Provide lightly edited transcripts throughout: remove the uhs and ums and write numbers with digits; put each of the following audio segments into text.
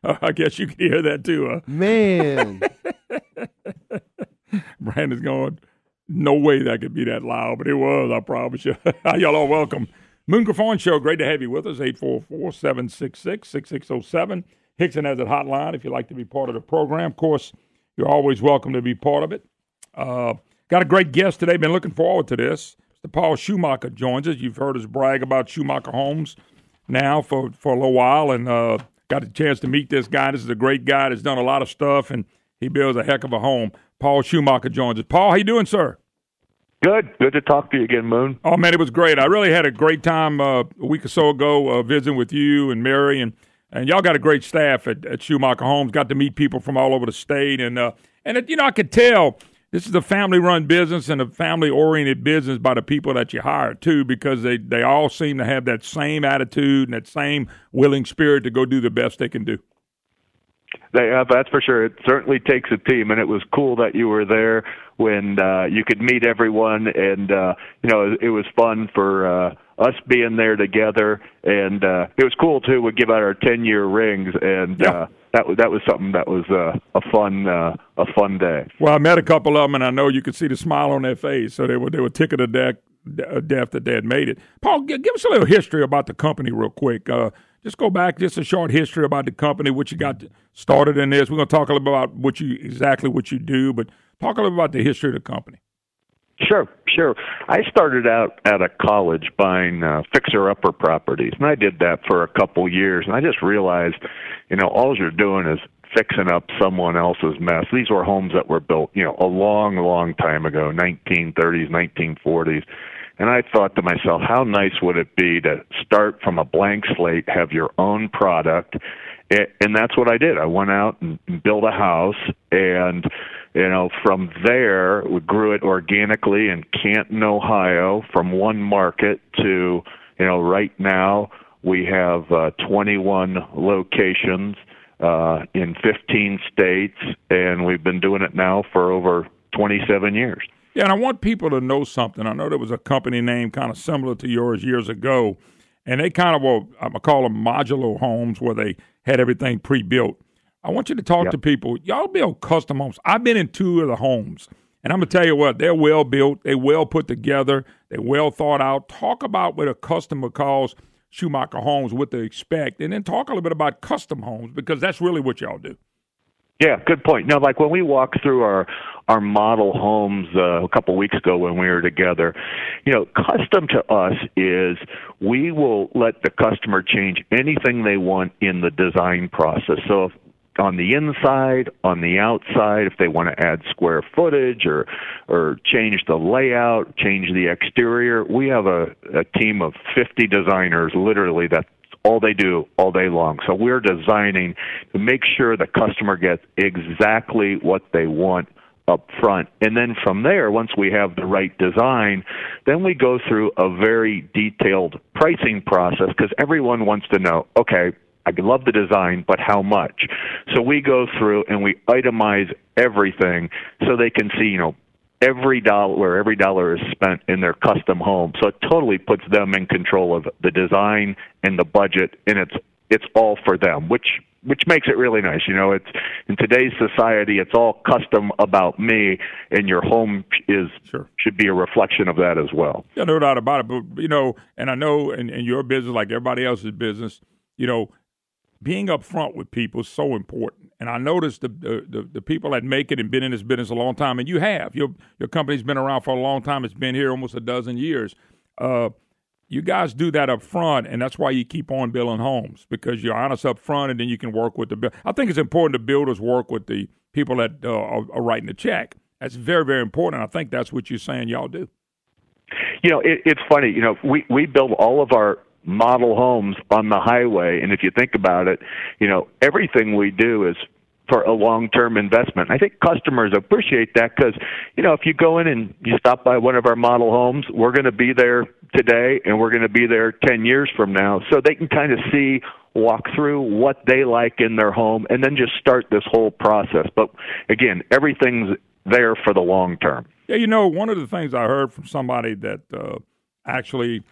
I guess you can hear that too. Man. Brandon's going, no way that could be that loud, but it was, I promise you. Y'all are welcome. Moon Griffon Show, great to have you with us, 844-766-6607. Hickson has a hotline if you'd like to be part of the program. Of course, you're always welcome to be part of it. Got a great guest today. Been looking forward to this. Mr. Paul Schumacher joins us. You've heard us brag about Schumacher Homes now for a little while, and got a chance to meet this guy. This is a great guy that's done a lot of stuff, and he builds a heck of a home. Paul Schumacher joins us. Paul, how you doing, sir? Good. Good to talk to you again, Moon. Oh, man, it was great. I really had a great time a week or so ago visiting with you and Mary, and y'all got a great staff at Schumacher Homes. Got to meet people from all over the state, and I could tell this is a family-run business and a family-oriented business by the people that you hire, too, because they all seem to have that same attitude and that same willing spirit to go do the best they can do. That's for sure. It certainly takes a team, and it was cool that you were there when you could meet everyone, and it was fun for us being there together, and it was cool too. We give out our 10-year rings, and that was something that was a fun day. Well, I met a couple of them, and I know you could see the smile on their face, so they were tickled to death that they had made it. Paul, give us a little history about the company real quick. Just go back, just a short history about the company, what you got started in this. We're going to talk a little bit about what you do, but talk a little about the history of the company. Sure. I started out at a college buying fixer-upper properties, and I did that for a couple years, and I just realized, all you're doing is fixing up someone else's mess. These were homes that were built, a long, long time ago, 1930s, 1940s. And I thought to myself, how nice would it be to start from a blank slate, have your own product? And that's what I did. I went out and built a house, and, from there, we grew it organically in Canton, Ohio, from one market to, right now we have 21 locations in 15 states, and we've been doing it now for over 27 years. Yeah, and I want people to know something. I know there was a company name kind of similar to yours years ago, and they kind of were, I'm going to call them modular homes, where they had everything pre-built. I want you to talk to people. Y'all build custom homes. I've been in two of the homes, and I'm going to tell you what, they're well built, they're well put together, they're well thought out. Talk about what a customer calls Schumacher Homes, what they expect, and then talk a little bit about custom homes, because that's really what y'all do. Yeah, good point. Now, like when we walked through our model homes a couple weeks ago when we were together, custom to us is we will let the customer change anything they want in the design process. So if on the inside, on the outside, if they want to add square footage or change the layout, change the exterior, we have a team of 50 designers, literally, that's all they do all day long. So we're designing to make sure the customer gets exactly what they want up front. And then from there, once we have the right design, then we go through a very detailed pricing process, because everyone wants to know, okay, I love the design, but how much? So we go through and we itemize everything so they can see, every dollar is spent in their custom home. So it totally puts them in control of the design and the budget, and it's all for them, which makes it really nice. It's in today's society, it's all custom about me, and your home should be a reflection of that as well. Yeah, no doubt about it. But and I know in your business, like everybody else's business, being up front with people is so important. And I noticed the people that make it and been in this business a long time, and you have. Your company's been around for a long time. It's been here almost a dozen years. You guys do that up front, and that's why you keep on building homes, because you're honest up front, and then you can work with the – I think it's important the builders work with the people that are writing the check. That's very, very important. I think that's what you're saying y'all do. It's funny. We build all of our model homes on the highway, and if you think about it, everything we do is for a long-term investment. I think customers appreciate that, because if you go in and you stop by one of our model homes, we're going to be there today and we're going to be there 10 years from now, so they can kind of walk through what they like in their home, and then just start this whole process. But again, everything's there for the long term. Yeah, one of the things I heard from somebody that actually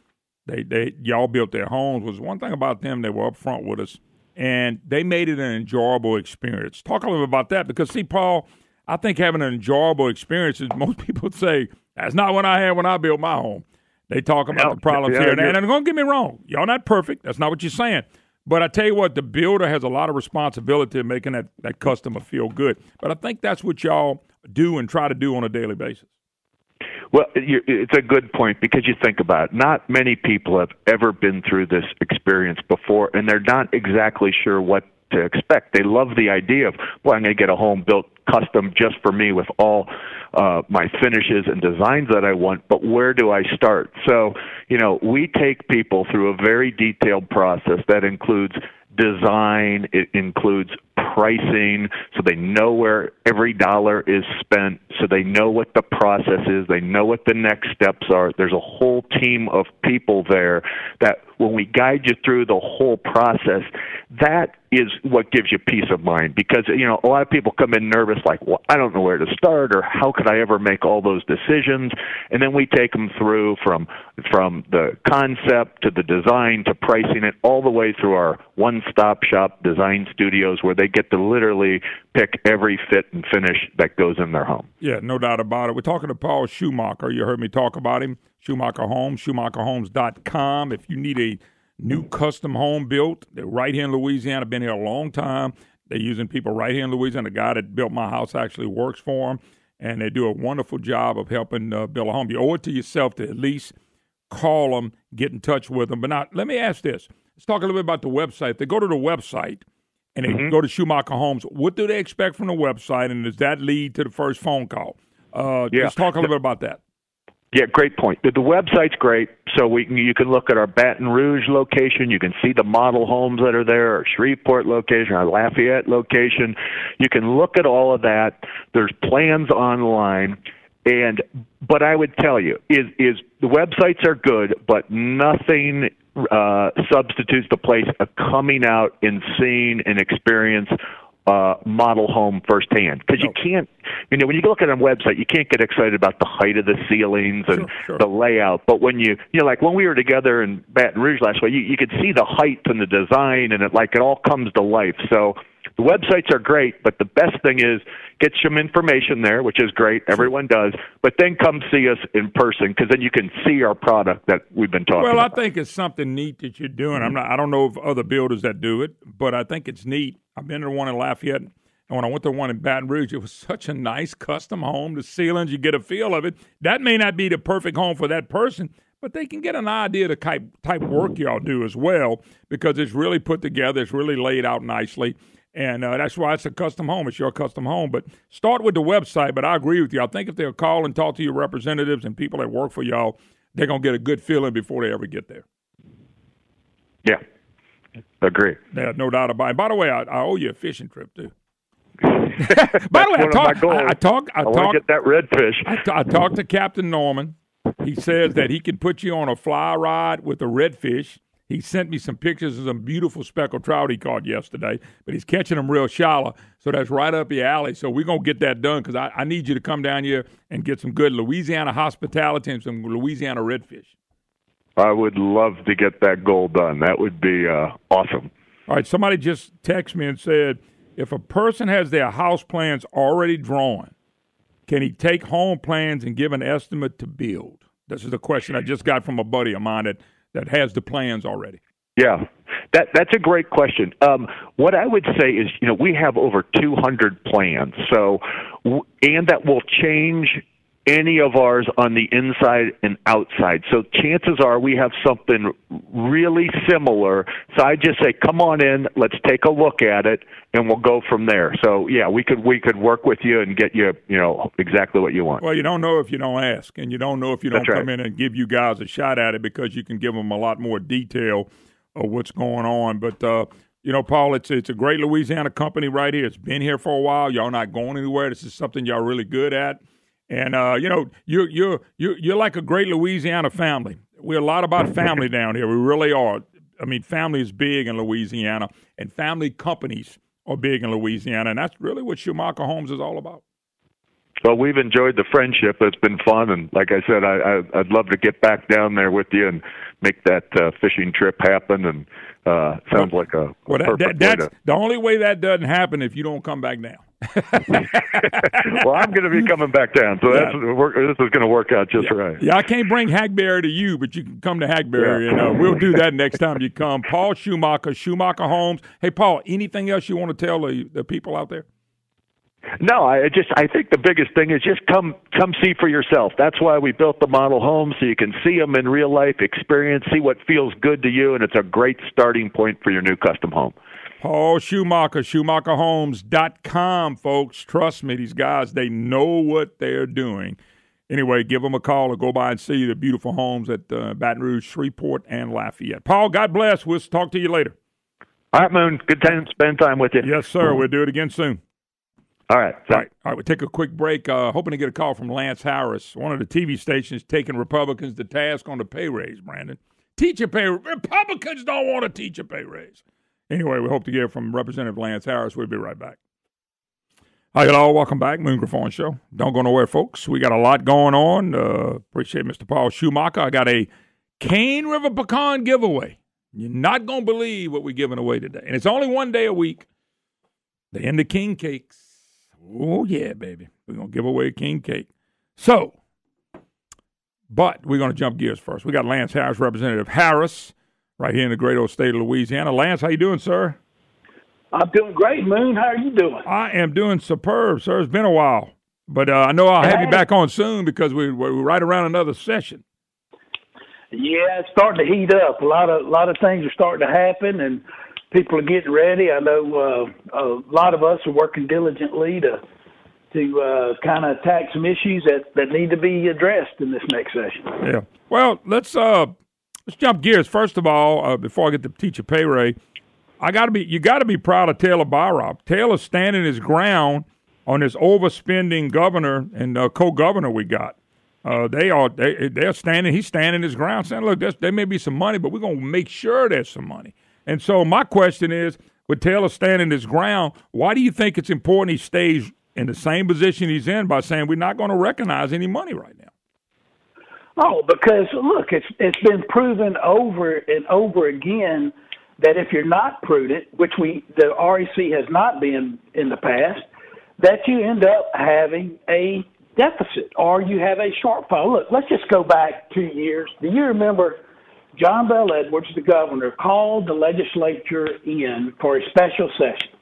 y'all built their homes was one thing about them. They were up front with us, and they made it an enjoyable experience. Talk a little bit about that because, see, Paul, I think having an enjoyable experience is most people say, that's not what I had when I built my home. They talk about the problems here. And don't get me wrong. Y'all not perfect. That's not what you're saying. But I tell you what, the builder has a lot of responsibility in making that customer feel good. But I think that's what y'all do and try to do on a daily basis. Well, it's a good point because you think about it. Not many people have ever been through this experience before, and they're not exactly sure what to expect. They love the idea of, well, I'm going to get a home built custom just for me with all my finishes and designs that I want, but where do I start? So, we take people through a very detailed process that includes design, it includes pricing, so they know where every dollar is spent, so they know what the process is, they know what the next steps are. There's a whole team of people there that when we guide you through the whole process, that is what gives you peace of mind because, a lot of people come in nervous like, well, I don't know where to start or how could I ever make all those decisions? And then we take them through from the concept to the design to pricing it all the way through our one-stop shop design studios where they get to literally pick every fit and finish that goes in their home. Yeah, no doubt about it. We're talking to Paul Schumacher. You heard me talk about him. Schumacher Homes, SchumacherHomes.com. If you need a new custom home built, they're right here in Louisiana, been here a long time. They're using people right here in Louisiana. The guy that built my house actually works for them, and they do a wonderful job of helping build a home. You owe it to yourself to at least call them, get in touch with them. But now, let me ask this. Let's talk a little bit about the website. If they go to the website and they go to Schumacher Homes, what do they expect from the website, and does that lead to the first phone call? Let's talk a little bit about that. Yeah, great point. The website's great, so you can look at our Baton Rouge location. You can see the model homes that are there, our Shreveport location, our Lafayette location. You can look at all of that. There's plans online. But I would tell you, is the websites are good, but nothing substitutes the place of coming out and seeing and experience model home firsthand. Because you can't, when you look at a website, you can't get excited about the height of the ceilings and the layout. But when like when we were together in Baton Rouge last week, you could see the height and the design, and it all comes to life. So the websites are great, but the best thing is get some information there, which is great. Everyone does. But then come see us in person because then you can see our product that we've been talking about. Well, I think it's something neat that you're doing. I don't know of other builders that do it, but I think it's neat. I've been to one in Lafayette, and when I went to one in Baton Rouge, it was such a nice custom home. The ceilings, you get a feel of it. That may not be the perfect home for that person, but they can get an idea of the type work y'all do as well because it's really put together. It's really laid out nicely. And that's why it's a custom home. It's your custom home. But start with the website. But I agree with you. I think if they'll call and talk to your representatives and people that work for y'all, they're going to get a good feeling before they ever get there. Yeah, agree. Yeah, no doubt about it. By the way, I owe you a fishing trip, too. By the way, I want to get that redfish. I talked to Captain Norman. He says that he can put you on a fly rod with a redfish. He sent me some pictures of some beautiful speckled trout he caught yesterday, but he's catching them real shallow, so that's right up your alley. So we're going to get that done because I need you to come down here and get some good Louisiana hospitality and some Louisiana redfish. I would love to get that goal done. That would be awesome. All right, somebody just texted me and said, if a person has their house plans already drawn, can he take home plans and give an estimate to build? This is a question I just got from a buddy of mine that has the plans already. Yeah, that's a great question. What I would say is, we have over 200 plans, and that will change any of ours on the inside and outside. So chances are we have something really similar. So I just say, come on in, let's take a look at it, and we'll go from there. So yeah, we could work with you and get you, exactly what you want. Well, you don't know if you don't ask, and you don't know if you don't come in and give you guys a shot at it because you can give them a lot more detail of what's going on. But Paul, it's a great Louisiana company right here. It's been here for a while. Y'all not going anywhere. This is something y'all really good at. And you're like a great Louisiana family. We're a lot about family down here. We really are. I mean, family is big in Louisiana, and family companies are big in Louisiana, and that's really what Schumacher Homes is all about. Well, we've enjoyed the friendship. It's been fun, and like I said, I'd love to get back down there with you and make that fishing trip happen. And sounds like a perfect that's way to... the only way that doesn't happen if you don't come back down. Well, I'm going to be coming back down, so this is going to work out just right. Yeah, I can't bring Hackberry to you, but you can come to Hackberry, and we'll do that next time you come. Paul Schumacher, Schumacher Homes. Hey, Paul, anything else you want to tell the people out there? No, I think the biggest thing is just come see for yourself. That's why we built the model home, so you can see them in real life, experience, see what feels good to you, and it's a great starting point for your new custom home. Paul Schumacher, SchumacherHomes.com, folks. Trust me, these guys, they know what they're doing. Anyway, give them a call or go by and see the beautiful homes at Baton Rouge, Shreveport, and Lafayette. Paul, God bless. We'll talk to you later. All right, Moon. Good time to spend time with you. Yes, sir. We'll do it again soon. All right. All right. We'll take a quick break. Hoping to get a call from Lance Harris, one of the TV stations taking Republicans to task on the pay raise, Brandon. Teacher pay. Republicans don't want a teacher pay raise. Anyway, we hope to hear from Representative Lance Harris. We'll be right back. Hi, y'all. Welcome back. Moon Griffon Show. Don't go nowhere, folks. We got a lot going on. Appreciate Mr. Paul Schumacher. I got a Cane River pecan giveaway. You're not going to believe what we're giving away today. And it's only one day a week. The end of king cakes. Oh, yeah, baby. We're going to give away a king cake. But we're going to jump gears first. We got Lance Harris, Representative Harris, right here in the great old state of Louisiana. Lance, how you doing, sir? I'm doing great, Moon. How are you doing? I am doing superb, sir. It's been a while. But I know I'll have you back on soon because we're right around another session. Yeah, it's starting to heat up. A lot of things are starting to happen, and people are getting ready. I know a lot of us are working diligently to kind of attack some issues that need to be addressed in this next session. Yeah. Well, let's jump gears. First of all, before I get to teacher pay raise, you got to be proud of Taylor Barrow. Taylor's standing his ground on this overspending governor and co-governor we got. They're standing. He's standing his ground, saying, "Look, there may be some money, but we're going to make sure there's some money." And so my question is, with Taylor standing his ground, why do you think it's important he stays in the same position he's in by saying we're not going to recognize any money right now? Oh, because look, it's been proven over and over again that if you're not prudent, which the REC has not been in the past, that you end up having a deficit or you have a shortfall. Look, let's just go back 2 years. Do you remember John Bell Edwards, the governor, called the legislature in for a special session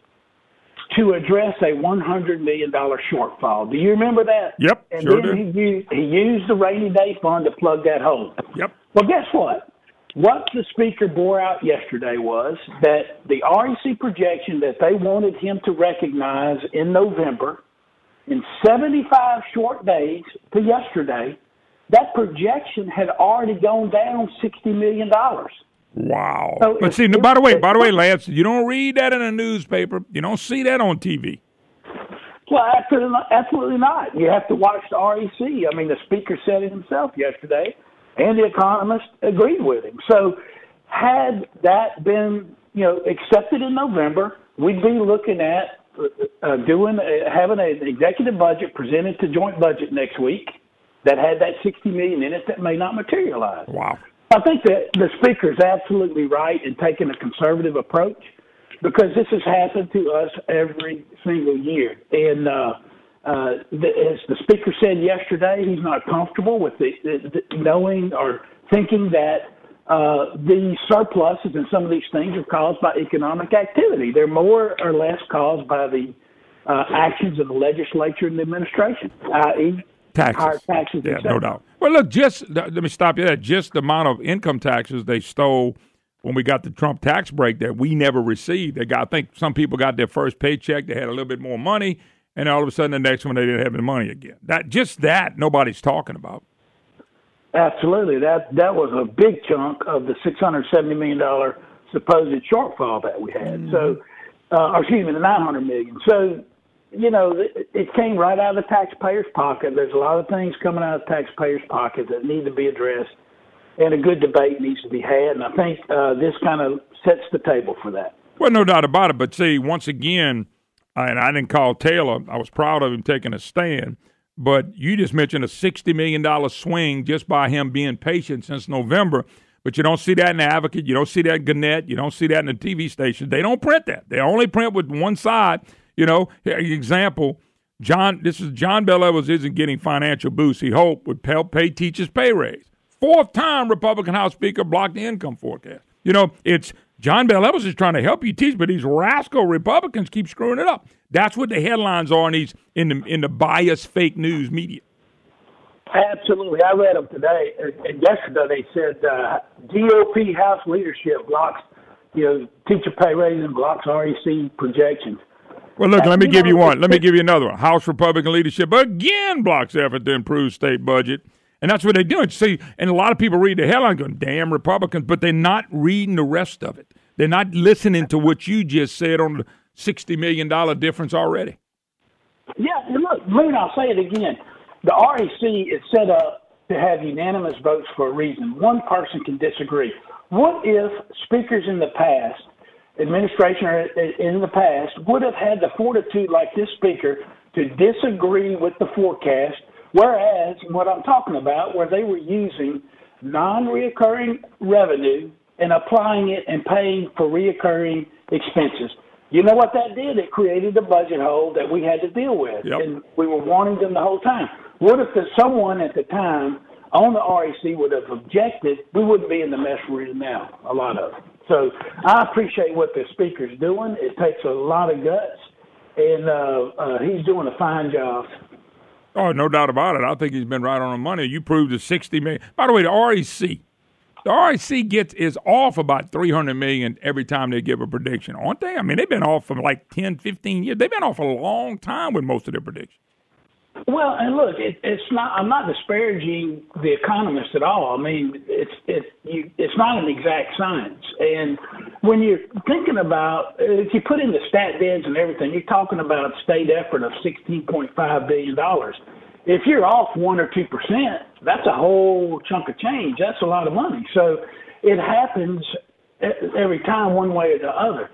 to address a $100 million shortfall? Do you remember that? Yep, and sure then did. He used the rainy day fund to plug that hole. Yep. Well, guess what? What the speaker bore out yesterday was that the REC projection that they wanted him to recognize in November, in 75 short days to yesterday, that projection had already gone down $60 million. Wow. So but see, by the way, Lance, you don't read that in a newspaper. You don't see that on TV. Well, absolutely not. You have to watch the REC. I mean, the speaker said it himself yesterday, and the economists agreed with him. So had that been, accepted in November, we'd be looking at having an executive budget presented to joint budget next week that had that $60 million in it that may not materialize. Wow. I think that the speaker is absolutely right in taking a conservative approach because this has happened to us every single year. And as the speaker said yesterday, he's not comfortable with knowing or thinking that the surpluses and some of these things are caused by economic activity. They're more or less caused by the actions of the legislature and the administration, i.e., higher taxes. Yeah, no doubt. Well, look, let me stop you there. Just the amount of income taxes they stole when we got the Trump tax break that we never received. I think some people got their first paycheck. They had a little bit more money. And all of a sudden, the next one, they didn't have any money again. That nobody's talking about. Absolutely. That was a big chunk of the $670 million supposed shortfall that we had. Mm-hmm. So, the $900 million. So, it came right out of the taxpayer's pocket. There's a lot of things coming out of the taxpayer's pocket that need to be addressed, and a good debate needs to be had. And I think this kind of sets the table for that. Well, no doubt about it. But see, once again, and I didn't call Taylor. I was proud of him taking a stand. But you just mentioned a $60 million swing just by him being patient since November. But you don't see that in the Advocate. You don't see that in Gannett. You don't see that in the TV stations. They don't print that. They only print with one side. Example, this is John Bel Edwards isn't getting financial boost. He hoped would help pay teachers pay raise. Fourth time Republican House Speaker blocked the income forecast. It's John Bel Edwards is trying to help you teach, but these rascal Republicans keep screwing it up. That's what the headlines are in the biased fake news media. Absolutely. I read them today. And yesterday they said GOP House leadership blocks, teacher pay raise and blocks REC projections. Well, look, let me give you one. Let me give you another one. House Republican leadership again blocks effort to improve state budget. And that's what they're doing. See, and a lot of people read the headline going, damn Republicans, but they're not reading the rest of it. They're not listening to what you just said on the $60 million difference already. Yeah, and look, Moon, I'll say it again. The REC is set up to have unanimous votes for a reason. One person can disagree. What if speakers in the past, administration in the past, would have had the fortitude like this speaker to disagree with the forecast, whereas what I'm talking about, where they were using non-reoccurring revenue and applying it and paying for reoccurring expenses. You know what that did? It created a budget hole that we had to deal with, and we were warning them the whole time. What if someone at the time on the REC would have objected? We wouldn't be in the mess we're in now, a lot of it. So I appreciate what the speaker's doing. It takes a lot of guts, and he's doing a fine job. Oh, no doubt about it. I think he's been right on the money. You proved the $60 million. By the way, the REC is off about $300 million every time they give a prediction, aren't they? I mean, they've been off for like 10, 15 years. They've been off a long time with most of their predictions. Well, and look, it's not. I'm not disparaging the economists at all. I mean, it's not an exact science. And when you're thinking about, if you put in the stat beds and everything, you're talking about a state effort of $16.5 billion. If you're off 1 or 2%, that's a whole chunk of change. That's a lot of money. So it happens every time, one way or the other.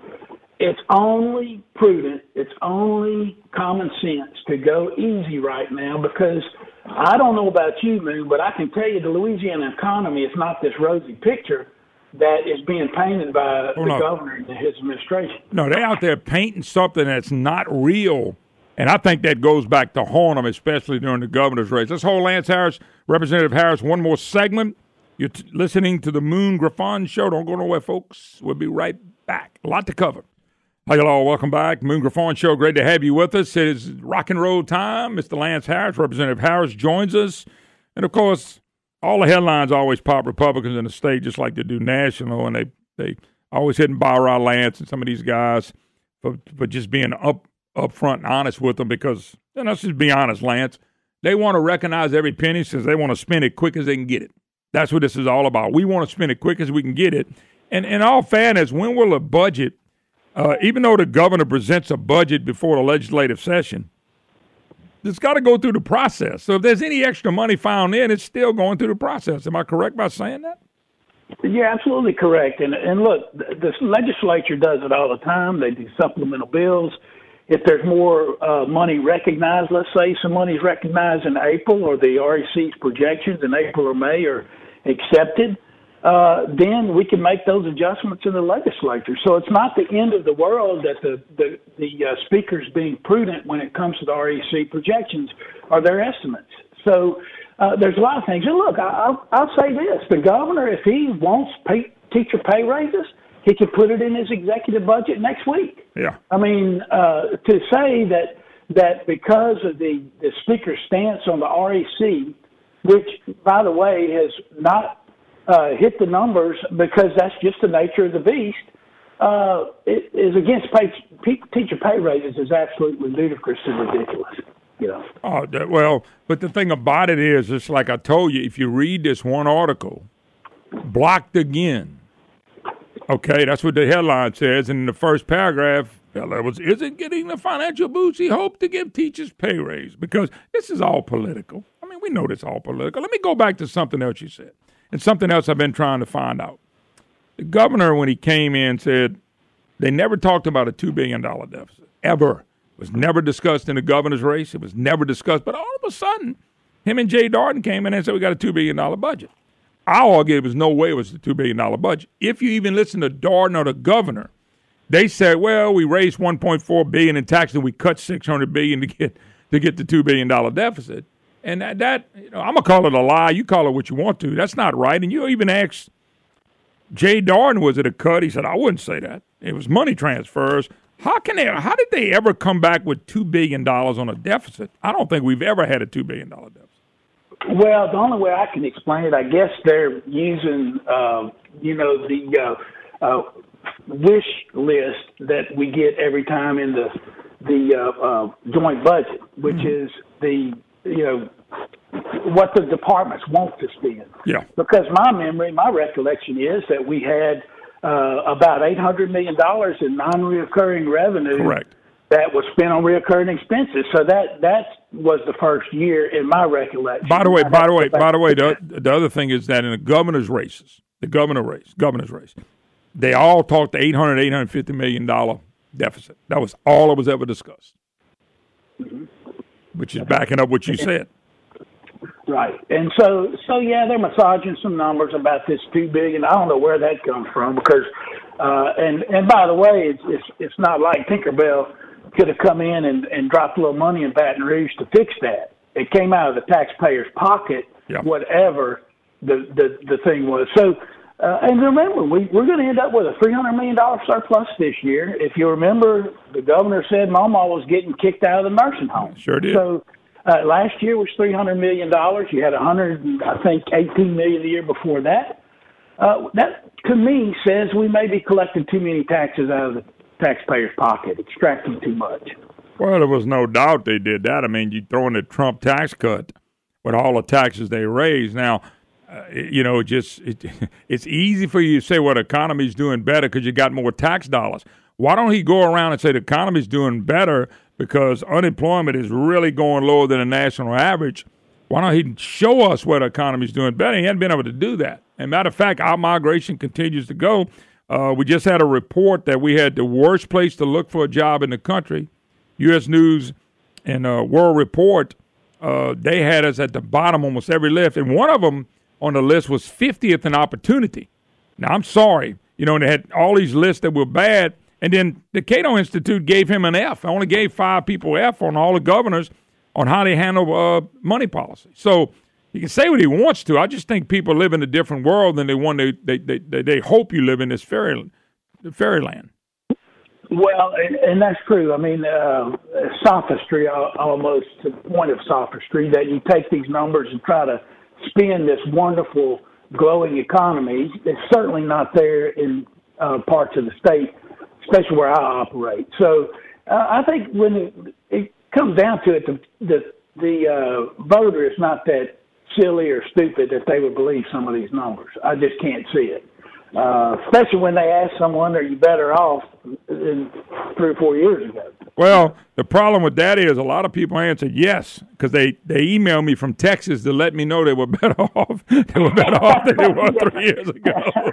It's only prudent, it's only common sense to go easy right now, because I don't know about you, Moon, but I can tell you the Louisiana economy is not this rosy picture that is being painted by the governor and his administration. No, they're out there painting something that's not real, and I think that goes back to Hornum, especially during the governor's race. Let's hold Lance Harris, Representative Harris, one more segment. You're listening to the Moon Griffon Show. Don't go nowhere, folks. We'll be right back. A lot to cover. Hi, hello, welcome back. Moon Griffon Show, great to have you with us. It is rock and roll time. Mr. Lance Harris, Representative Harris, joins us. And, of course, all the headlines always pop Republicans in the state just like they do national, and they always hitting Byron Lance and some of these guys for just being up front and honest with them, because, and let's just be honest, Lance, they want to recognize every penny since they want to spend it quick as they can get it. That's what this is all about. We want to spend it quick as we can get it. And in all fairness, when will a budget even though the governor presents a budget before the legislative session, it's got to go through the process. So if there's any extra money found in, it's still going through the process. Am I correct by saying that? You're absolutely correct. And look, the legislature does it all the time. They do supplemental bills. If there's more money recognized, let's say some money is recognized in April, or the REC's projections in April or May are accepted, then we can make those adjustments in the legislature. So it's not the end of the world that the speaker's being prudent when it comes to the REC projections or their estimates. So there's a lot of things. And look, I'll say this. The governor, if he wants teacher pay raises, he can put it in his executive budget next week. Yeah. I mean, to say that because of the speaker's stance on the REC, which, by the way, has not hit the numbers because that's just the nature of the beast, it is against teacher pay raises is absolutely ludicrous and ridiculous. You know. Oh, well, but the thing about it is, it's like I told you, if you read this one article, blocked again. Okay, that's what the headline says. And in the first paragraph, isn't getting the financial boost he hoped to give teachers pay raise, because this is all political. I mean, we know this is all political. Let me go back to something else you said. And something else I've been trying to find out. The governor, when he came in, said they never talked about a $2 billion deficit, ever. was never discussed in the governor's race. It was never discussed. But all of a sudden, him and Jay Darden came in and said, we got a $2 billion budget. I argue there was no way it was the $2 billion budget. If you even listen to Darden or the governor, they said, well, we raised $1.4 billion in taxes and we cut $600 billion to get the $2 billion deficit. And that I'm going to call it a lie. You call it what you want to. That's not right. And you even asked Jay Darden, was it a cut? He said, I wouldn't say that. It was money transfers. How did they ever come back with $2 billion on a deficit? I don't think we've ever had a $2 billion deficit. Well, the only way I can explain it, I guess they're using, the wish list that we get every time in the joint budget, which is what the departments want to spend. Yeah. Because my recollection is that we had about $800 million in non-reoccurring revenue. Correct. That was spent on reoccurring expenses. So that was the first year in my recollection. By the way, the other thing is that in the governor's race, they all talked the $850 million deficit. That was all that was ever discussed, which is backing up what you said. Right. And so yeah, they're massaging some numbers about this $2 billion. I don't know where that comes from because, and by the way, it's not like Tinkerbell could have come in and dropped a little money in Baton Rouge to fix that. It came out of the taxpayer's pocket, whatever the thing was. So, and remember, we're going to end up with a $300 million surplus this year. If you remember, the governor said Mama was getting kicked out of the nursing home. Sure did. So last year was $300 million. You had $18 million the year before that. That, to me, says we may be collecting too many taxes out of the taxpayer's pocket, extracting too much. Well, there was no doubt they did that. I mean, you throw in the Trump tax cut with all the taxes they raised. Now, it's easy for you to say, well, the economy's doing better because you got more tax dollars. Why don't he go around and say the economy's doing better because unemployment is really going lower than the national average? Why don't he show us what the economy's doing better? He hadn't been able to do that. And matter of fact, our migration continues to go. We just had a report that we had the worst place to look for a job in the country. U.S. News and World Report, they had us at the bottom almost every list. And one of them on the list was 50th in opportunity. Now, I'm sorry. They had all these lists that were bad. And then the Cato Institute gave him an F. I only gave 5 people F on all the governors on how they handle money policy. So he can say what he wants to. I just think people live in a different world than they hope you live in this fairyland. Well, and that's true. I mean, sophistry, almost to the point of sophistry, that you take these numbers and try to spin this wonderful, glowing economy. It's certainly not there in parts of the state, especially where I operate. So I think when it comes down to it, the voter is not that silly or stupid that they would believe some of these numbers. I just can't see it. Especially when they ask someone, are you better off than 3 or 4 years ago? Well, the problem with that is a lot of people answered yes because they emailed me from Texas to let me know they were better off. They were better off than they were 3 years ago.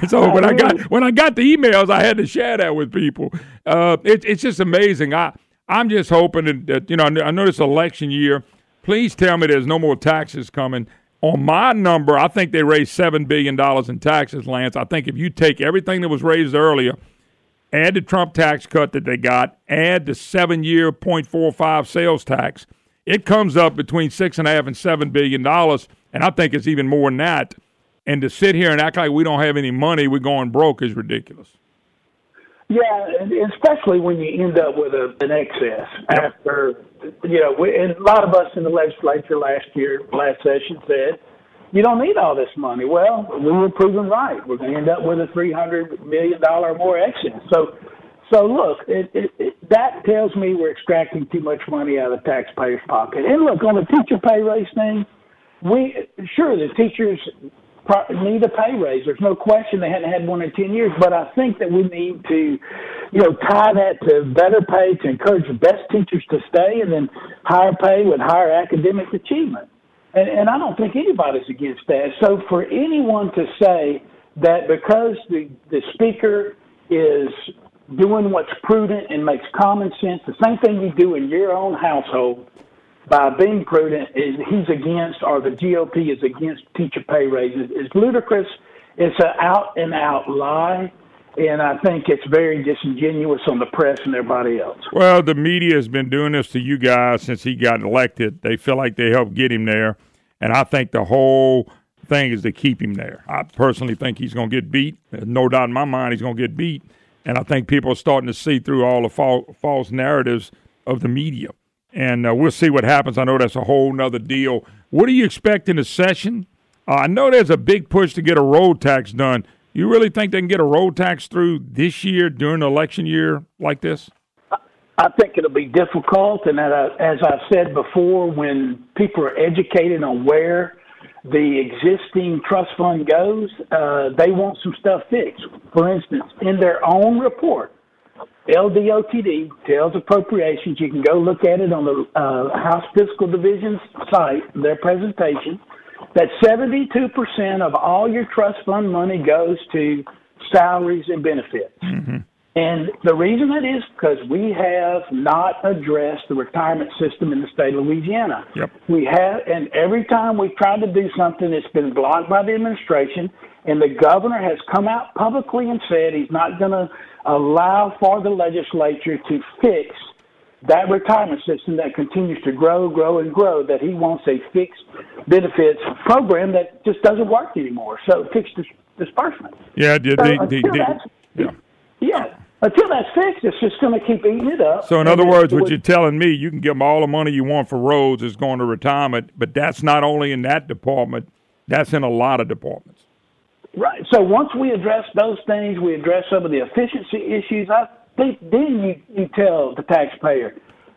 So when I got the emails, I had to share that with people. It's just amazing. I'm just hoping that I know this election year. Please tell me there's no more taxes coming. On my number, I think they raised $7 billion in taxes, Lance. I think if you take everything that was raised earlier, add the Trump tax cut that they got, add the 7-year 0.45 sales tax, it comes up between $6.5 and $7 billion, and I think it's even more than that. And to sit here and act like we don't have any money, we're going broke is ridiculous. Yeah, and especially when you end up with an excess after, and a lot of us in the legislature last session said, you don't need all this money. Well, we were proven right. We're going to end up with a $300 million or more excess. So look, that tells me we're extracting too much money out of the taxpayer's pocket. And look, on the teacher pay raise thing, the teachers need a pay raise. There's no question they hadn't had one in 10 years, but I think that we need to, tie that to better pay to encourage the best teachers to stay and then higher pay with higher academic achievement. And I don't think anybody's against that. So for anyone to say that because the speaker is doing what's prudent and makes common sense, the same thing you do in your own household by being prudent, is he's against, or the GOP is against teacher pay raises. It's ludicrous. It's an out-and-out lie, and I think it's very disingenuous on the press and everybody else. Well, the media has been doing this to you guys since he got elected. They feel like they helped get him there, and I think the whole thing is to keep him there. I personally think he's going to get beat. There's no doubt in my mind he's going to get beat, and I think people are starting to see through all the false narratives of the media, and we'll see what happens. I know that's a whole nother deal. What do you expect in the session? I know there's a big push to get a road tax done. You really think they can get a road tax through this year during the election year like this? I think it'll be difficult, and as I've said before, when people are educated on where the existing trust fund goes, they want some stuff fixed. For instance, in their own report, LDOTD tells appropriations, you can go look at it on the House Fiscal Division's site, their presentation, that 72% of all your trust fund money goes to salaries and benefits. Mm-hmm. And the reason that is because we have not addressed the retirement system in the state of Louisiana. Yep. We have, and every time we've tried to do something, it's been blocked by the administration, and the governor has come out publicly and said he's not going to allow for the legislature to fix that retirement system that continues to grow, and grow, that he wants a fixed benefits program that just doesn't work anymore. So fixed disbursement. Yeah, until that's fixed, it's just going to keep eating it up. So in other words, what you're telling me, you can give them all the money you want for roads is going to retirement, but that's not only in that department, that's in a lot of departments. Right. So once we address those things, we address some of the efficiency issues, I think then you tell the taxpayer,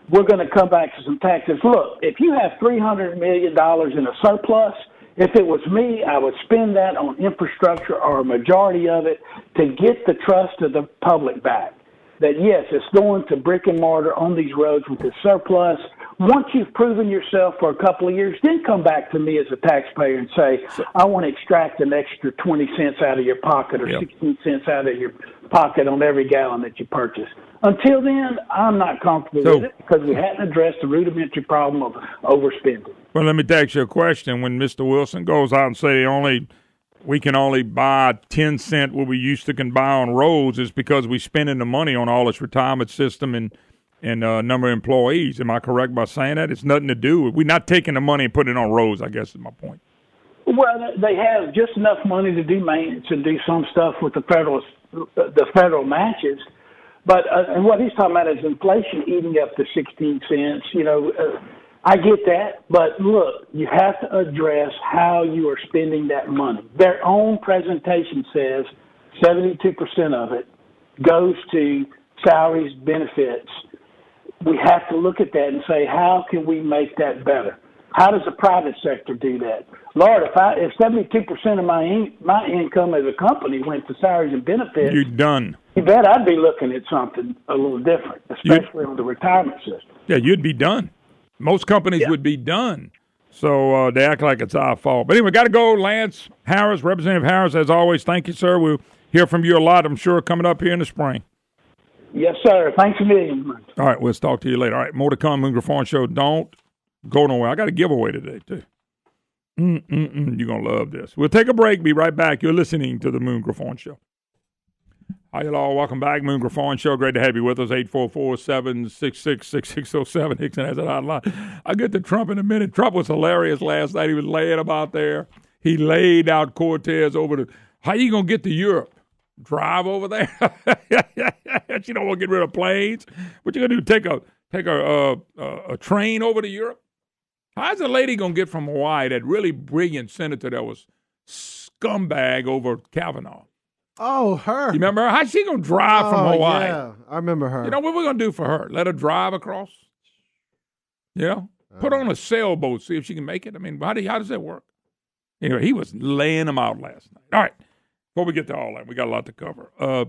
we're going to come back to some taxes. Look, if you have $300 million in a surplus, if it was me, I would spend that on infrastructure or a majority of it to get the trust of the public back. That, yes, it's going to brick and mortar on these roads with this surplus. Once you've proven yourself for a couple of years, then come back to me as a taxpayer and say, I want to extract an extra 20 cents out of your pocket or 16 cents out of your pocket on every gallon that you purchase. Until then, I'm not comfortable with it because we hadn't addressed the rudimentary problem of overspending. Well, let me ask you a question. When Mr. Wilson goes out and say we can only buy 10 cents what we used to can buy on roads, is because we're spending the money on all this retirement system and number of employees. Am I correct by saying that? It's nothing to do with, we're not taking the money and putting it on roads, I guess is my point. Well, they have just enough money to do maintenance and do some stuff with the federal matches. But and what he's talking about is inflation eating up the 16 cents. I get that, but look, you have to address how you are spending that money. Their own presentation says 72% of it goes to salaries, benefits. We have to look at that and say, how can we make that better? How does the private sector do that? Lord, if 72% of my income as a company went to salaries and benefits, you're done. You bet I'd be looking at something a little different, especially on the retirement system. Yeah, you'd be done. Most companies would be done. So they act like it's our fault. But anyway, got to go. Lance Harris, Representative Harris, as always, thank you, sir. We'll hear from you a lot, I'm sure, coming up here in the spring. Yes, sir. Thanks a million. All right, we'll talk to you later. All right, more to come. Moon Griffon Show. Don't go nowhere. I got a giveaway today, too. You're going to love this. We'll take a break. Be right back. You're listening to the Moon Griffon Show. Hi, hello. Welcome back. Moon Griffon Show. Great to have you with us. 844-766-6607. Hickson has it online. I'll get to Trump in a minute. Trump was hilarious last night. He was laying about there. He laid out Cortez over the. How you going to get to Europe? Drive over there? You don't want to get rid of planes. What you going to do? Take a train over to Europe? How's a lady going to get from Hawaii, that really brilliant senator that was scumbag over Kavanaugh? Oh, her. You remember her? How's she going to drive from Hawaii? Yeah, I remember her. You know what we're going to do for her? Let her drive across? Put her on a sailboat, see if she can make it. I mean, how does that work? Anyway, he was laying them out last night. All right. Before we get to all that, we got a lot to cover. I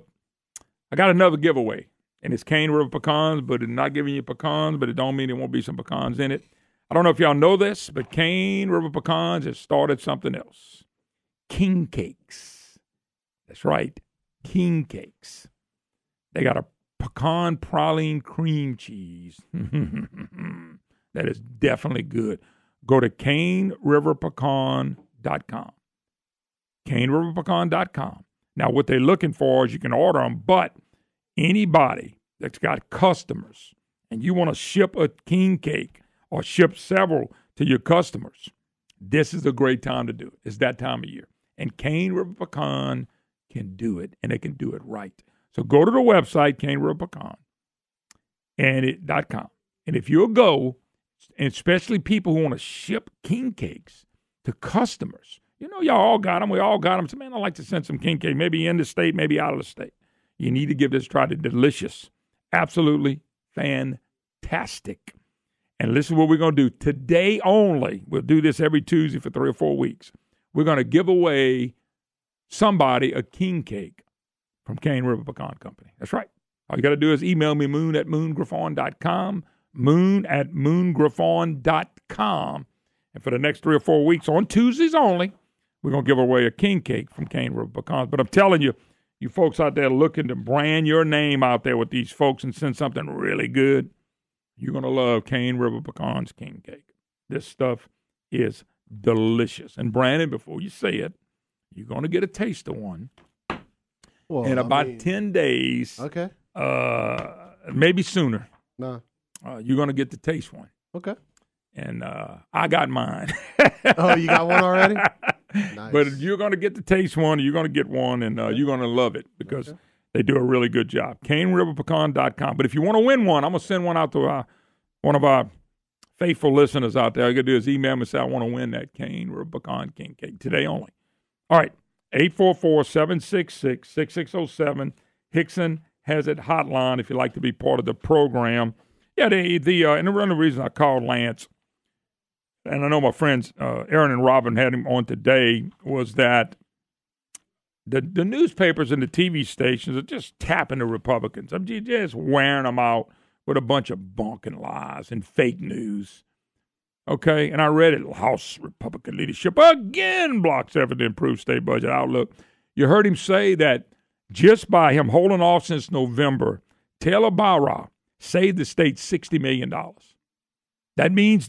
got another giveaway, and it's Cane River pecans, but it's not giving you pecans, but it don't mean there won't be some pecans in it. I don't know if y'all know this, but Cane River Pecans has started something else. King Cakes. That's right, King Cakes. They got a pecan praline cream cheese. That is definitely good. Go to caneriverpecan.com. caneriverpecan.com. Now, what they're looking for is you can order them, but anybody that's got customers and you want to ship a king cake or ship several to your customers, this is a great time to do it. It's that time of year. And Cane River Pecan can do it, and they can do it right. So go to the website, caneriverpecan.com. And if you'll go, and especially people who want to ship king cakes to customers, you know, y'all all got them. We all got them. So, man, I'd like to send some king cake, maybe in the state, maybe out of the state. You need to give this a try. They're delicious. Absolutely fantastic. And listen, what we're going to do today only. We'll do this every Tuesday for 3 or 4 weeks. We're going to give away somebody a king cake from Cane River Pecan Company. That's right. All you got to do is email me, moon@moongriffon.com, moon@moongriffon.com. And for the next 3 or 4 weeks, on Tuesdays only, we're going to give away a king cake from Cane River Pecans. But I'm telling you, you folks out there looking to brand your name out there with these folks and send something really good, you're going to love Cane River Pecans king cake. This stuff is delicious. And Brandon, before you say it, you're going to get a taste of one in about 10 days. Okay. Maybe sooner. No. You're going to get to taste one. Okay. And I got mine. Oh, you got one already? Nice. But you're going to get to taste one. You're going to get one, and you're going to love it because they do a really good job. CaneRiverPecan.com. But if you want to win one, I'm going to send one out to one of our faithful listeners out there. All you got to do is email me and say, I want to win that Cane River Pecan king cake today only. All right, 844-766-6607. Hickson has it hotline if you'd like to be part of the program. Yeah, and the reason I called Lance, and I know my friends Aaron and Robin had him on today, was that the newspapers and the TV stations are just tapping the Republicans. I'm just wearing them out with a bunch of bunk and lies and fake news. Okay, and I read it. House Republican leadership again blocks effort to improve state budget outlook. You heard him say that just by him holding off since November, Taylor Barra saved the state $60 million. That means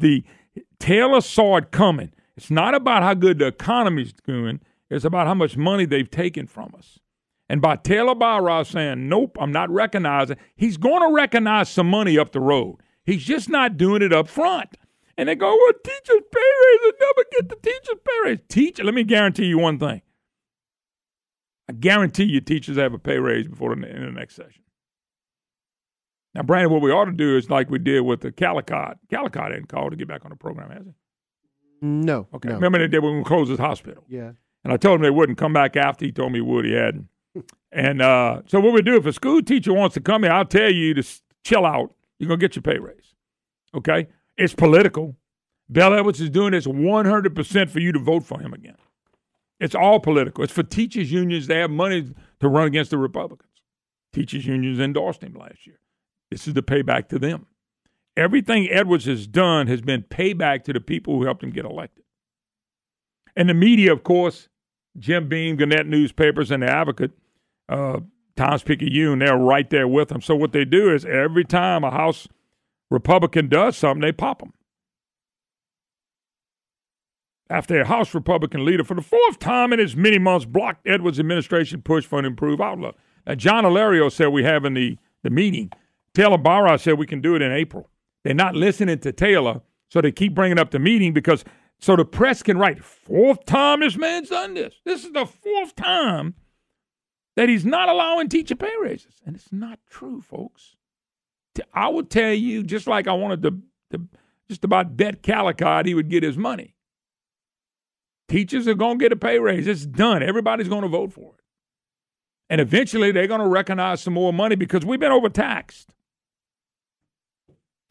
Taylor saw it coming. It's not about how good the economy's doing. It's about how much money they've taken from us. And by Taylor Barra saying, nope, I'm not recognizing, he's going to recognize some money up the road. He's just not doing it up front. And they go, well, teachers' pay raises, never get the teachers' pay raise. Let me guarantee you one thing. I guarantee you teachers have a pay raise before in the next session. Now, Brandon, what we ought to do is like we did with the Calicott. Calicott didn't call to get back on the program, has he? No. Okay. No. Remember they did when we closed his hospital? Yeah. And I told him they wouldn't come back after. He told me he would. He hadn't. And so what we do, if a school teacher wants to come here, I'll tell you to chill out. You're going to get your pay raise. Okay? It's political. Bell Edwards is doing this 100% for you to vote for him again. It's all political. It's for teachers' unions. They have money to run against the Republicans. Teachers' unions endorsed him last year. This is the payback to them. Everything Edwards has done has been payback to the people who helped him get elected. And the media, of course, Jim Beam, Gannett newspapers, and the Advocate, Times-Picayune, they're right there with him. So what they do is every time a House Republican does something, they pop them. After a House Republican leader, for the 4th time in his many months, blocked Edwards' administration push for an improved outlook. Now, John Hilario said we have in the meeting. Taylor Barra said we can do it in April. They're not listening to Taylor, so they keep bringing up the meeting so the press can write, 4th time this man's done this. This is the 4th time that he's not allowing teacher pay raises. And it's not true, folks. I would tell you, just like I wanted to just about bet Calicott he would get his money. Teachers are going to get a pay raise. It's done. Everybody's going to vote for it. And eventually they're going to recognize some more money because we've been overtaxed.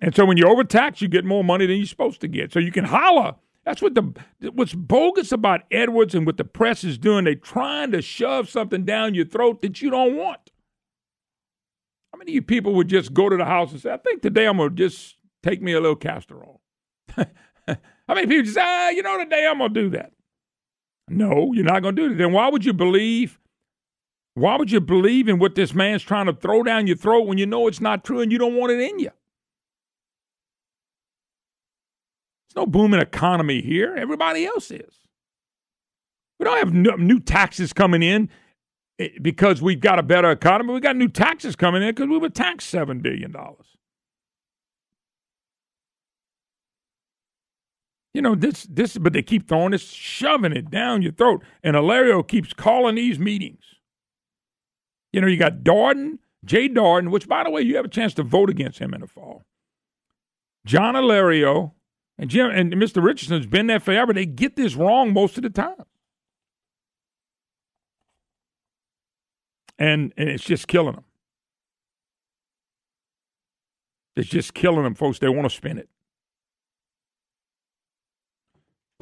And so when you're overtaxed, you get more money than you're supposed to get. So you can holler. That's what's bogus about Edwards and what the press is doing. They're trying to shove something down your throat that you don't want. How many of you people would just go to the house and say, I think today I'm going to just take me a little castor oil? How many people just say, today I'm going to do that? No, you're not going to do it. Then why would you believe Why would you believe in what this man's trying to throw down your throat when you know it's not true and you don't want it in you? There's no booming economy here. Everybody else is. We don't have new taxes coming in because we've got a better economy. We got new taxes coming in because we were taxed $7 billion. You know, but they keep throwing this, shoving it down your throat. And Hilario keeps calling these meetings. You know, you got Jay Darden, which, by the way, you have a chance to vote against him in the fall. John Hilario and Mr. Richardson's been there forever. They get this wrong most of the time. And it's just killing them. It's just killing them, folks. They want to spin it.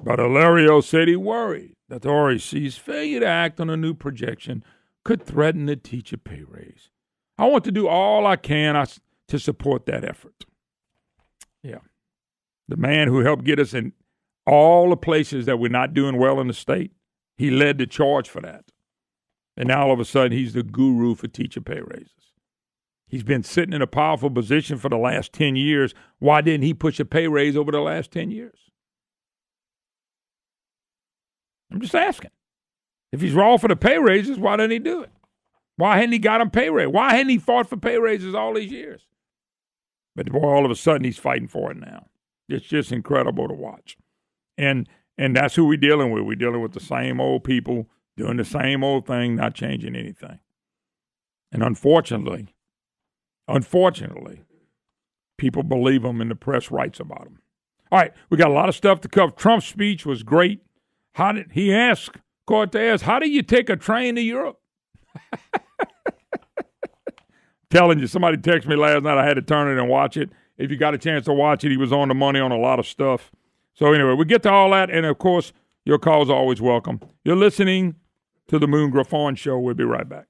But Hilario said he worried that the REC's failure to act on a new projection could threaten the teacher pay raise. I want to do all I can to support that effort. Yeah. The man who helped get us in all the places that we're not doing well in the state, he led the charge for that. And now all of a sudden he's the guru for teacher pay raises. He's been sitting in a powerful position for the last 10 years. Why didn't he push a pay raise over the last 10 years? I'm just asking. If he's raw for the pay raises, why didn't he do it? Why hadn't he got him pay raise? Why hadn't he fought for pay raises all these years? But boy, all of a sudden he's fighting for it now. It's just incredible to watch. And that's who we're dealing with. We're dealing with the same old people doing the same old thing, not changing anything. And unfortunately, people believe them and the press writes about them. All right, we got a lot of stuff to cover. Trump's speech was great. Cortez, how do you take a train to Europe? Telling you, somebody texted me last night. I had to turn it and watch it. If you got a chance to watch it, he was on the money on a lot of stuff. So anyway, we get to all that, and of course, your calls are always welcome. You're listening to the Moon Griffon Show. We'll be right back.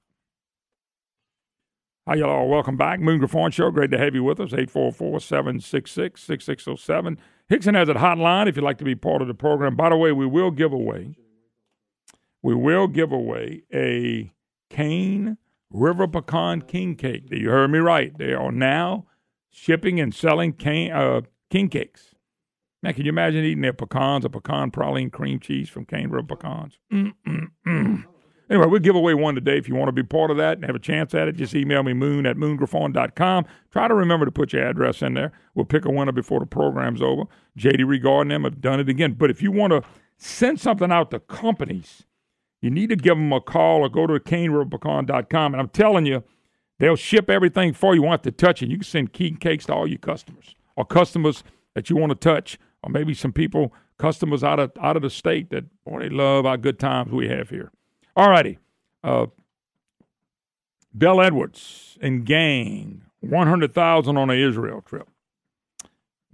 Hi, y'all. Welcome back. Moon Griffon Show. Great to have you with us. 844-766-6607. Hickson has a hotline if you'd like to be part of the program. By the way, we will give away a Cane River Pecan King Cake. You heard me right. They are now shipping and selling king cakes. Now, can you imagine eating their pecans, a pecan praline cream cheese from Cane River Pecans? Anyway, we'll give away one today. If you want to be part of that and have a chance at it, just email me, moon@moongriffon.com. Try to remember to put your address in there. We'll pick a winner before the program's over. JD regarding them have done it again. But if you want to send something out to companies, you need to give them a call or go to caneriverpecan.com. And I'm telling you, they'll ship everything for you. You won't have to touch it. You can send king cakes to all your customers or customers that you want to touch, or maybe some customers out of the state that, boy, they love our good times we have here. All righty. Bill Edwards and gang, $100,000 on an Israel trip.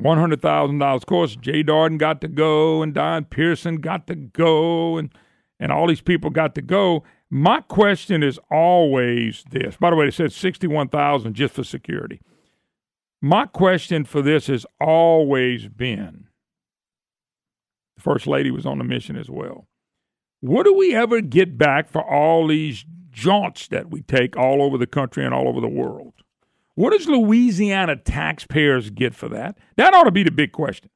$100,000. Of course, Jay Darden got to go, and Don Pearson got to go, and all these people got to go. My question is always this. By the way, it said $61,000 just for security. My question for this has always been, the First Lady was on the mission as well. What do we ever get back for all these jaunts that we take all over the country and all over the world? What does Louisiana taxpayers get for that? That ought to be the big question.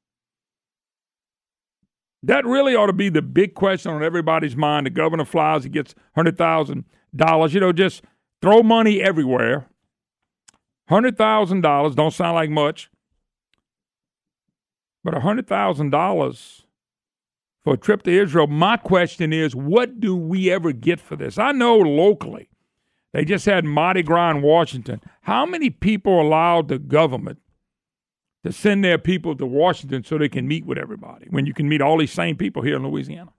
That really ought to be the big question on everybody's mind. The governor flies, he gets $100,000. You know, just throw money everywhere. $100,000 don't sound like much, but $100,000 for a trip to Israel. My question is, what do we ever get for this? I know locally, they just had Mardi Gras in Washington. How many people allowed the government to send their people to Washington so they can meet with everybody when you can meet all these same people here in Louisiana?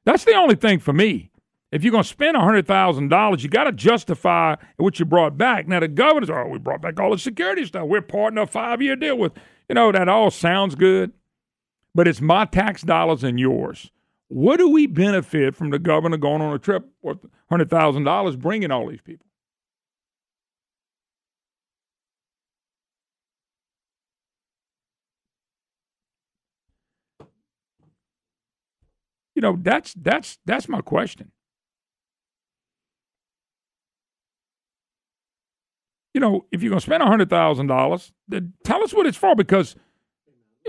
That's the only thing for me. If you're going to spend $100,000, you got to justify what you brought back. Now, the governors, we brought back all the security stuff. We're parting a 5-year deal with, that all sounds good, but it's my tax dollars and yours. What do we benefit from the governor going on a trip worth $100,000 bringing all these people? That's my question. if you're going to spend $100,000, then tell us what it's for, because,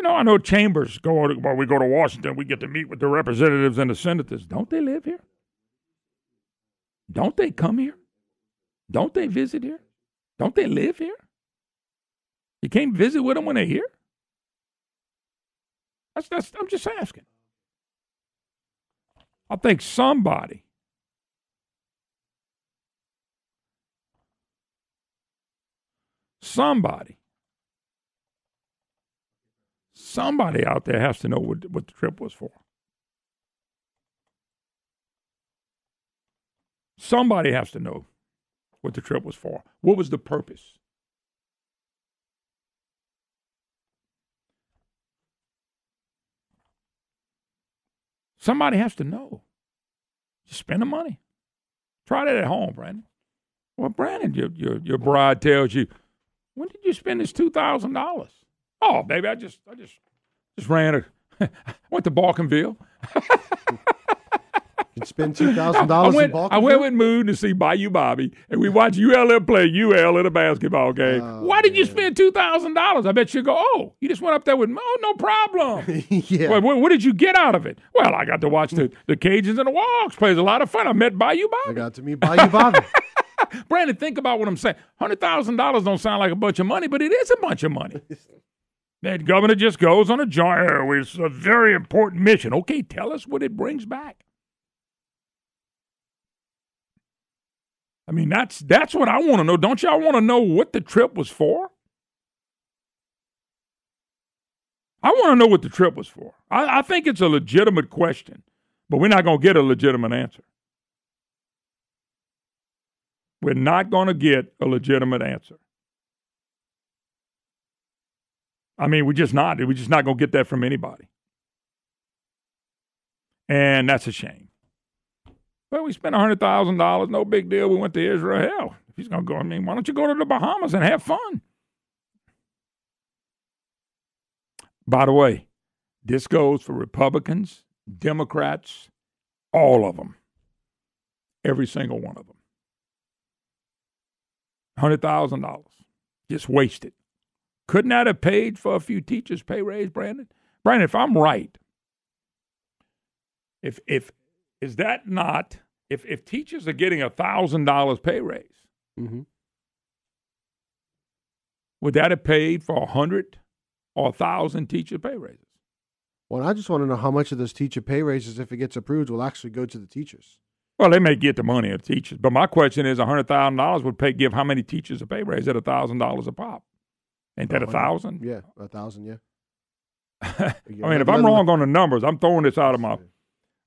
I know chambers when we go to Washington, we get to meet with the representatives and the senators. Don't they live here? Don't they come here? Don't they visit here? Don't they live here? You can't visit with them when they're here? I'm just asking. I think somebody out there has to know what the trip was for. Somebody has to know what the trip was for. What was the purpose? Somebody has to know. Just spend the money. Try that at home, Brandon. Well, Brandon, your bride tells you, when did you spend this $2,000? Oh, baby, I just ran went to Balkanville. You spend $2,000 in Balkanville? I went with Moon to see Bayou Bobby, and we watched ULM play UL in a basketball game. Why did you spend $2,000? I bet you go, oh, you just went up there with, no problem. Yeah. Well, what did you get out of it? Well, I got to watch the Cajuns and the Walks play. It was a lot of fun. I met Bayou Bobby. I got to meet Bayou Bobby. Brandon, think about what I'm saying. $100,000 don't sound like a bunch of money, but it is a bunch of money. That governor just goes on a joint. It's a very important mission. Okay, tell us what it brings back. I mean, that's what I want to know. Don't y'all want to know what the trip was for? I want to know what the trip was for. I think it's a legitimate question, but we're not going to get a legitimate answer. We're not going to get a legitimate answer. I mean, we're just not. We're just not going to get that from anybody. And that's a shame. Well, we spent $100,000. No big deal. We went to Israel. Hell, if he's going to go, why don't you go to the Bahamas and have fun? By the way, this goes for Republicans, Democrats, all of them. Every single one of them. $100,000. Just wasted. Couldn't that have paid for a few teachers' pay raise, Brandon? Brandon, if I'm right, if teachers are getting $1,000 pay raise, mm-hmm. would that have paid for 100 or 1,000 teacher pay raises? Well, I just want to know how much of those teacher pay raises, if it gets approved, will actually go to the teachers. Well, they may get the money of the teachers, but my question is, $100,000 would give how many teachers a pay raise at $1,000 a pop? Ain't that 1,000? Yeah, 1,000. Yeah. I mean, if I'm wrong on the numbers, I'm throwing this out of my.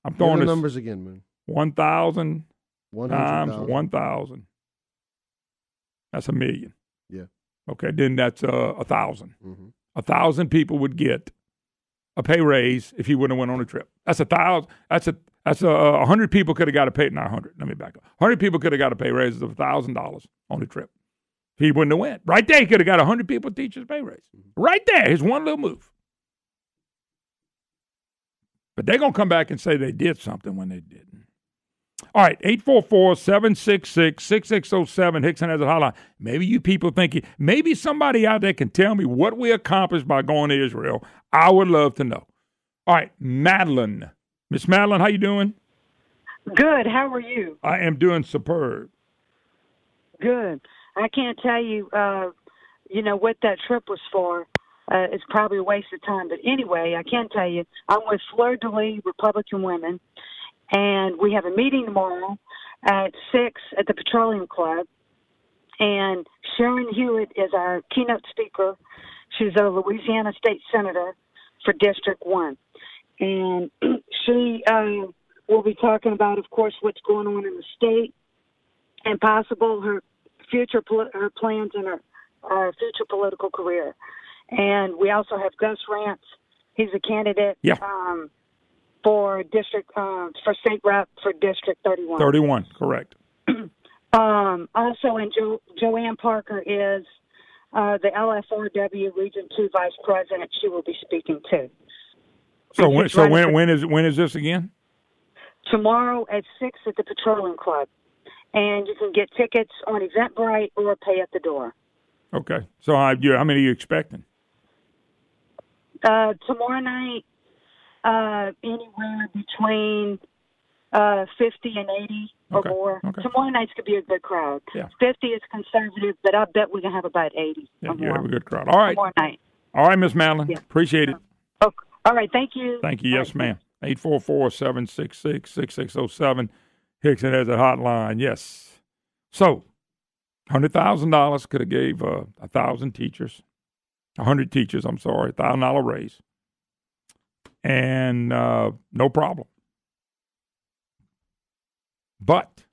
I'm throwing the this numbers again, Moon. 1,000 times 1,000. That's $1 million. Yeah. Okay, then that's 1,000. Mm-hmm. 1,000 people would get a pay raise if he wouldn't have went on a trip. That's 1,000. That's 100 people could have got a pay. Not 100. Let me back up. 100 people could have got a pay raise of $1,000 on the trip. He wouldn't have went. Right there, he could have got 100 people teachers pay raise. Right there, his one little move. But they're going to come back and say they did something when they didn't. All right, 844-766-6607. Hickson has a hotline. Maybe you people think, maybe somebody out there can tell me what we accomplished by going to Israel. I would love to know. All right, Madeline. Miss Madeline, how you doing? Good. How are you? I am doing superb. Good. I can't tell you, what that trip was for. It's probably a waste of time. But anyway, I can tell you, I'm with Fleur de Lis Republican Women, and we have a meeting tomorrow at 6 at the Petroleum Club. And Sharon Hewitt is our keynote speaker. She's a Louisiana State Senator for District 1. And she will be talking about, of course, what's going on in the state and possible her plans and her future political career. And we also have Gus Rance. He's a candidate for state rep for District 31. 31, correct. Also, and Joanne Parker is the LFRW Region 2 Vice President. She will be speaking too. So when is this again? Tomorrow at 6 at the Petroleum Club. and you can get tickets on Eventbrite or pay at the door. Okay. So how many are you expecting? Tomorrow night, anywhere between 50 and 80 or more. Okay. Tomorrow night's could be a good crowd. Yeah. 50 is conservative, but I bet we can have about 80 or more. You have a good crowd. All right. Tomorrow night. All right, Miss Madeline. Yeah. Appreciate it. Okay. All right. Thank you. Thank you. Yes, ma'am. 844-766-6607. Hickson has a hotline. Yes. So, $100,000 could have gave 1,000 teachers, 100 teachers, $1,000 raise. And no problem. But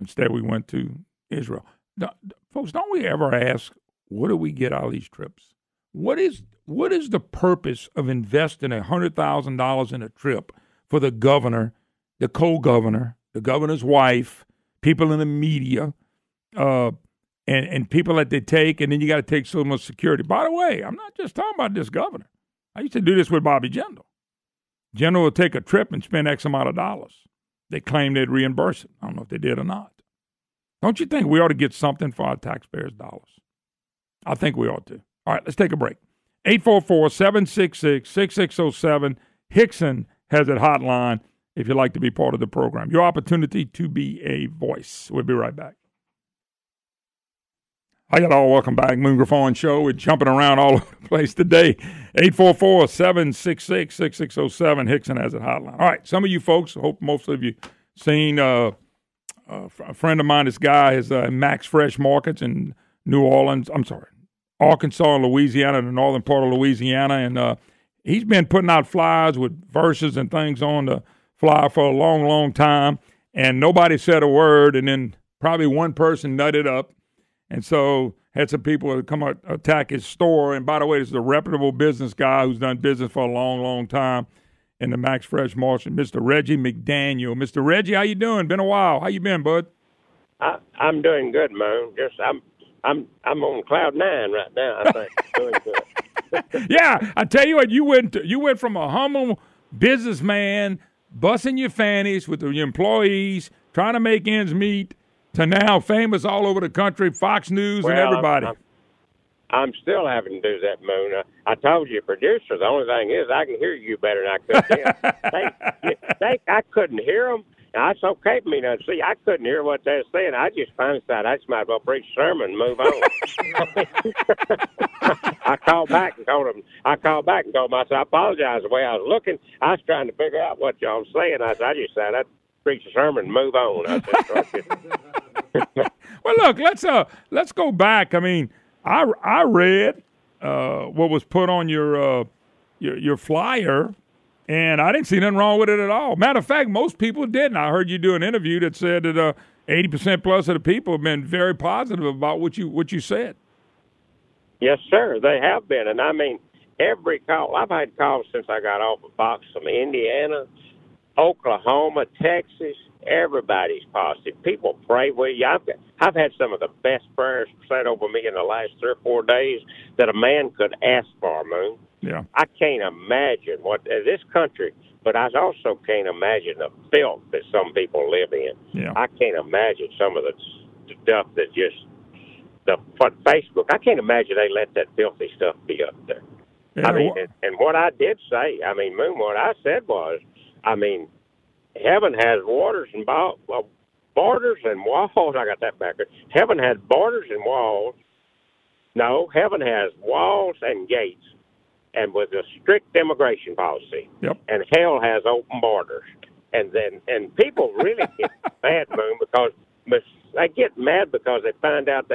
instead we went to Israel. Now, folks, don't we ever ask, what do we get out of these trips? What is the purpose of investing $100,000 in a trip for the governor, the co-governor, the governor's wife, people in the media, and people that they take, and then you got to take so much security. By the way, I'm not just talking about this governor. I used to do this with Bobby Jindal. Jindal would take a trip and spend X amount of dollars. They claim they'd reimburse it. I don't know if they did or not. Don't you think we ought to get something for our taxpayers' dollars? I think we ought to. All right, let's take a break. 844-766-6607. Hickson has it hotline if you'd like to be part of the program. Your opportunity to be a voice. We'll be right back. Hi, y'all. Welcome back. Moon Griffon Show. We're jumping around all over the place today. 844-766-6607. Hickson has it hotline. All right, some of you folks, I hope most of you seen a friend of mine, this guy is Max Fresh Markets in Arkansas and Louisiana, the northern part of Louisiana, and he's been putting out flyers with verses and things on the flyer for a long, long time, and nobody said a word, and then probably one person nutted up, and so had some people come attack his store. And by the way, this is a reputable business guy who's done business for a long, long time in the Max Fresh Market, Mr. Reggie McDaniel. Mr. Reggie, how you doing? Been a while. How you been, bud? I'm doing good, Moon. I'm on cloud 9 right now. I think doing good. Yeah, I tell you what, you went from a humble businessman busting your fannies with your employees, trying to make ends meet, to now famous all over the country, Fox News and everybody. I'm still having to do that, Moon. I told you, producer, the only thing is I can hear you better than I could them. I couldn't hear them. That's okay for me to see. I couldn't hear what they were saying. I just finally decided I just might as well preach a sermon and move on. I called back and told them, I said, I apologize the way I was looking. I was trying to figure out what y'all was saying. I just said, I'd preach a sermon and move on. I said, well, look, let's go back. I mean, I read what was put on your flyer, and I didn't see nothing wrong with it at all. Matter of fact, most people didn't. I heard you do an interview that said that 80% plus of the people have been very positive about what you said. Yes, sir, they have been. And I mean, every call, I've had calls since I got off of Fox from Indiana, Oklahoma, Texas. Everybody's positive. People pray with you. I've had some of the best prayers said over me in the last 3 or 4 days that a man could ask for, Moon. Yeah. I can't imagine what this country, but I also can't imagine the filth that some people live in. Yeah. I can't imagine some of the stuff that Facebook. I can't imagine they let that filthy stuff be up there. Yeah, I mean, and what I did say, I mean, Moon, what I said was, I mean, heaven has borders and walls. I got that backwards. Heaven has borders and walls. No, heaven has walls and gates, and with a strict immigration policy. Yep. And hell has open borders. And people really get mad, Moon, because they get mad because they find out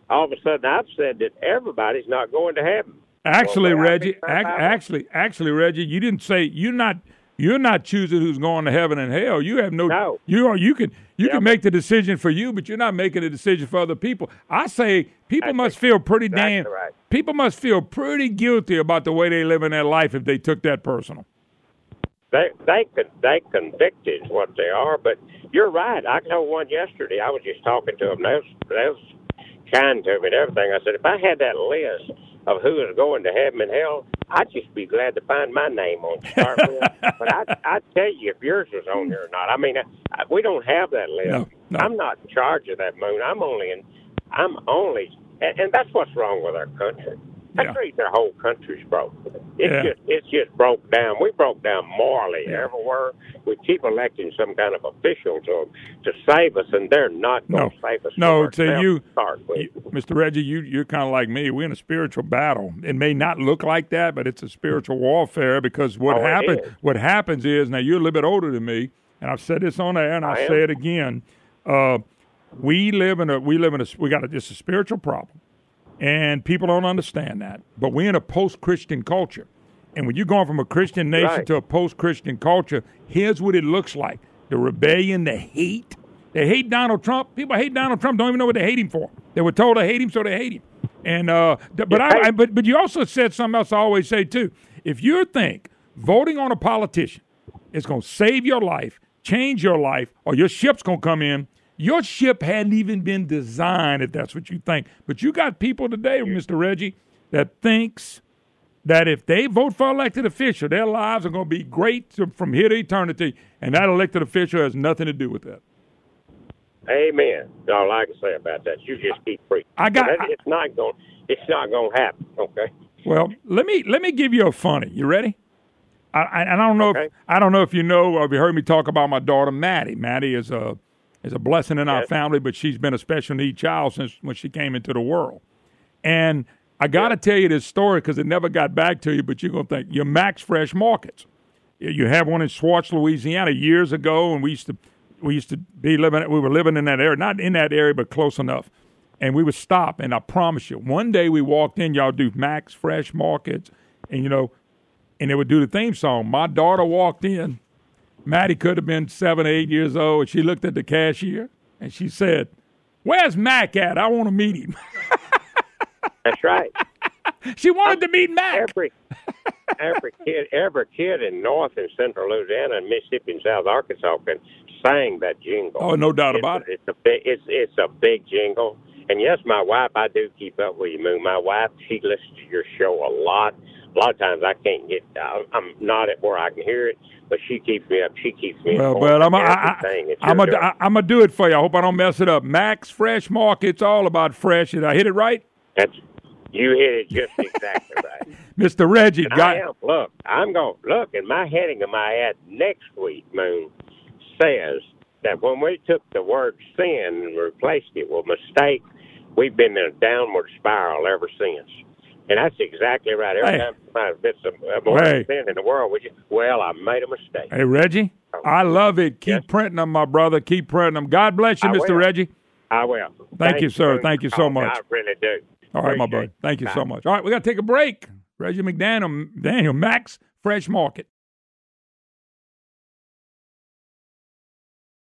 all of a sudden I've said that everybody's not going to heaven. Actually, Reggie, Reggie, you didn't say you're not choosing who's going to heaven and hell. You have no. You can make the decision for you, but you're not making a decision for other people. I say people must feel pretty right. People must feel pretty guilty about the way they live in their life if they took that personal. They convicted is what they are, but you're right. I told one yesterday. I was just talking to them. They was kind to me and everything. I said, if I had that list of who is going to heaven and hell, I'd just be glad to find my name on the start with. But I'd tell you if yours was on there or not. I mean, we don't have that list. No. I'm not in charge of that, Moon. I'm only, and that's what's wrong with our country. That's the reason our whole country's broke. It's just broke down. We broke down morally everywhere. We keep electing some kind of official to save us, and they're not going to save us. No, to you, Mr. Reggie, you're kind of like me. We're in a spiritual battle. It may not look like that, but it's a spiritual warfare because what happens is, now you're a little bit older than me, and I've said this on air, and I'll say it again. It's a spiritual problem. And people don't understand that. But we're in a post-Christian culture. And when you're going from a Christian nation to a post-Christian culture, here's what it looks like. The rebellion, the hate. They hate Donald Trump. People hate Donald Trump, don't even know what they hate him for. They were told to hate him, so they hate him. And but you also said something else I always say, too. If you think voting on a politician is going to save your life, change your life, or your ship's going to come in, your ship hadn't even been designed, if that's what you think. But you got people today, Mr. Reggie, that thinks that if they vote for elected official, their lives are going to be great from here to eternity, and that elected official has nothing to do with that. Amen. All I can say about that, you just keep preaching. It's not going to happen. Okay. Well, let me give you a funny. You ready? I don't know. Okay. I don't know if you know or if you heard me talk about my daughter Maddie. Maddie is a blessing in our family, but she's been a special need child since when she came into the world. And I got to tell you this story because it never got back to you, but you're going to think, your Max Fresh Markets. You have one in Swartz, Louisiana years ago, and we used to we were living in that area, not in that area, but close enough. And we would stop, and I promise you, one day we walked in, y'all do Max Fresh Markets, and and they would do the theme song. My daughter walked in. Maddie could have been 7 or 8 years old, and she looked at the cashier, and she said, "Where's Mac at? I want to meet him." That's right. She wanted to meet Mac. Every kid in North and Central Louisiana and Mississippi and South Arkansas can sing that jingle. Oh, no doubt about it. It's a big jingle. And yes, my wife, I do keep up with you, Moon. My wife, she listens to your show a lot. A lot of times I can't get. I'm not at where I can hear it. But she keeps me up. She keeps me informed. Well, I'm gonna do it for you. I hope I don't mess it up. Max Fresh Market's all about fresh. Did I hit it right? You hit it just exactly right. Mr. Reggie, and my heading of my ad next week, Moon, says that when we took the word sin and replaced it with mistake, we've been in a downward spiral ever since. And that's exactly right. Every time somebody's been some more sin in the world, I made a mistake. Hey, Reggie, I love it. Keep printing them, my brother. Keep printing them. God bless you, Mr. Reggie. I will. Thank you, sir. Thank you so much. I really do. All right, my buddy. Thank you so much. All right, we got to take a break. Reggie McDaniel, Max Fresh Market.